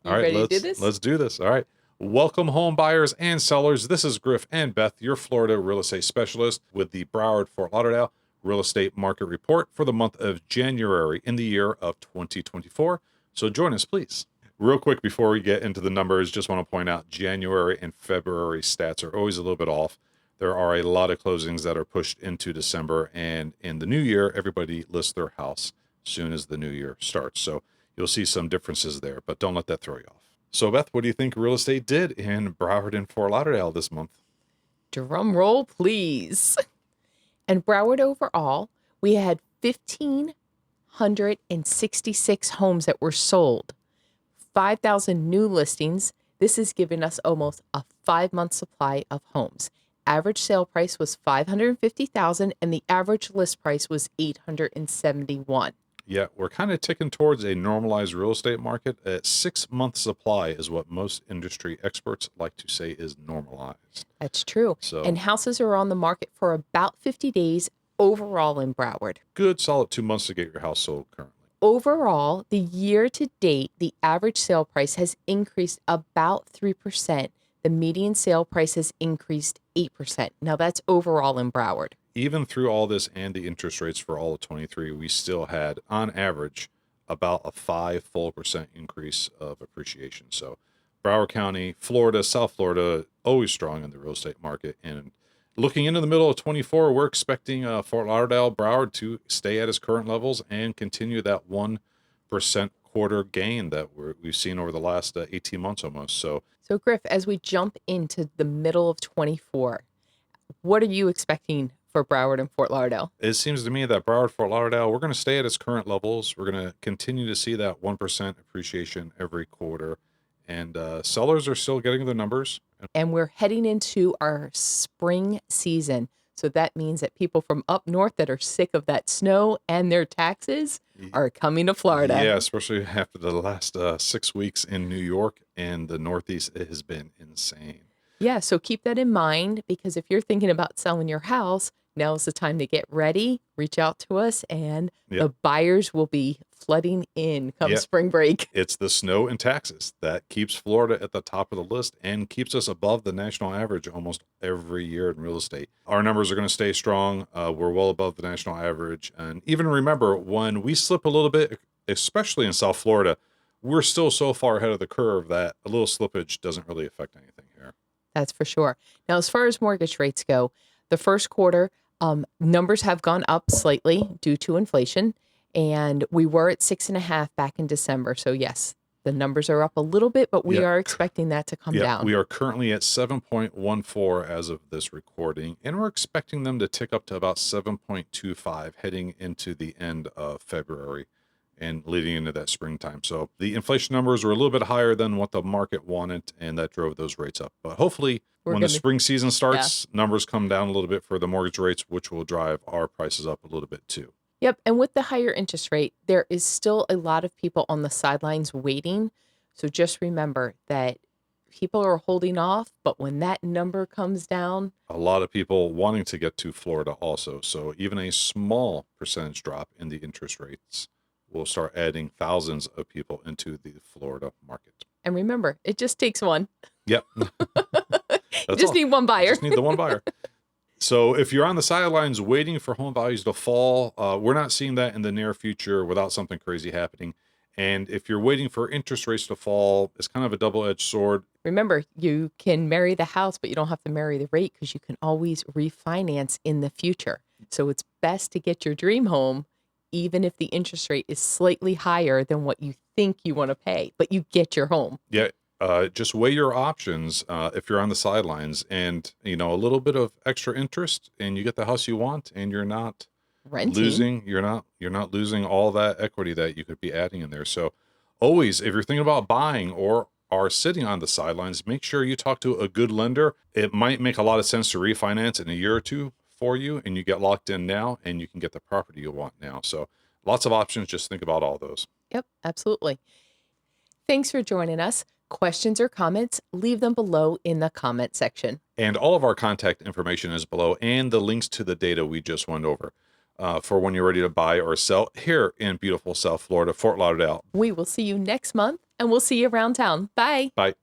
All right, ready to do this? let's do this. All right. Welcome, home buyers and sellers. This is Griff and Beth, your Florida real estate specialist with the Broward Fort Lauderdale Real Estate Market Report for the month of January in the year of 2024. So join us, please. Real quick before we get into the numbers, just want to point out January and February stats are always a little bit off. There are a lot of closings that are pushed into December, and in the new year, everybody lists their house as soon as the new year starts. So you'll see some differences there, but don't let that throw you off. So, Beth, what do you think real estate did in Broward and Fort Lauderdale this month? Drum roll, please. And Broward overall, we had 1,566 homes that were sold, 5,000 new listings. This has given us almost a 5-month supply of homes. Average sale price was $550,000, and the average list price was $871,000. Yeah, we're kind of ticking towards a normalized real estate market. A 6-month supply is what most industry experts like to say is normalized. That's true. So, And houses are on the market for about 50 days overall in Broward. good, solid 2 months to get your house sold currently. Overall, the year to date, the average sale price has increased about 3%. The median sale price has increased 8%. Now that's overall in Broward. Even through all this and the interest rates for all of 23, we still had, on average, about a 5% increase of appreciation. So Broward County, Florida, South Florida, always strong in the real estate market. And looking into the middle of 24, we're expecting Fort Lauderdale, Broward to stay at its current levels and continue that 1% quarter gain that we've seen over the last 18 months almost. So Griff, as we jump into the middle of 24, what are you expecting for Broward and Fort Lauderdale? it seems to me that Broward, Fort Lauderdale, we're going to stay at its current levels. We're going to continue to see that 1% appreciation every quarter. And sellers are still getting their numbers. And we're heading into our spring season. So that means that people from up north that are sick of that snow and their taxes are coming to Florida. Yeah, especially after the last 6 weeks in New York and the Northeast, it has been insane. Yeah, so keep that in mind, because if you're thinking about selling your house, now's the time to get ready. Reach out to us, and the buyers will be flooding in come spring break. It's the snow and taxes that keeps Florida at the top of the list and keeps us above the national average almost every year in real estate. Our numbers are going to stay strong. We're well above the national average. And even remember, when we slip a little bit, especially in South Florida, we're still so far ahead of the curve that a little slippage doesn't really affect anything here. That's for sure. Now, as far as mortgage rates go, the first quarter numbers have gone up slightly due to inflation, and we were at 6.5 back in December. So yes, the numbers are up a little bit, but we are expecting that to come down. We are currently at 7.14 as of this recording, and we're expecting them to tick up to about 7.25 heading into the end of February and leading into that springtime. So the inflation numbers were a little bit higher than what the market wanted, and that drove those rates up. But hopefully when the spring season starts, numbers come down a little bit for the mortgage rates, which will drive our prices up a little bit too. Yep. And with the higher interest rate, there is still a lot of people on the sidelines waiting. So just remember that people are holding off, but when that number comes down, a lot of people wanting to get to Florida also. So even a small percentage drop in the interest rates will start adding thousands of people into the Florida market. And remember, it just takes one. Yep. You just need one buyer. Just need the one buyer. So if you're on the sidelines waiting for home values to fall, we're not seeing that in the near future without something crazy happening. And if you're waiting for interest rates to fall, it's kind of a double-edged sword. Remember, you can marry the house, but you don't have to marry the rate, because you can always refinance in the future. So it's best to get your dream home, even if the interest rate is slightly higher than what you think you want to pay, but you get your home. Yeah. Just weigh your options if you're on the sidelines, and a little bit of extra interest, and you get the house you want, and you're not renting. You're not losing all that equity that you could be adding in there. So always, if you're thinking about buying or are sitting on the sidelines, make sure you talk to a good lender. It might make a lot of sense to refinance in a year or two for you, and you get locked in now, and you can get the property you want now. So lots of options. Just think about all those. Yep, absolutely. Thanks for joining us. Questions or comments, leave them below in the comment section. And all of our contact information is below, and the links to the data we just went over for when you're ready to buy or sell here in beautiful South Florida, Fort Lauderdale. We will see you next month and we'll see you around town. Bye. Bye.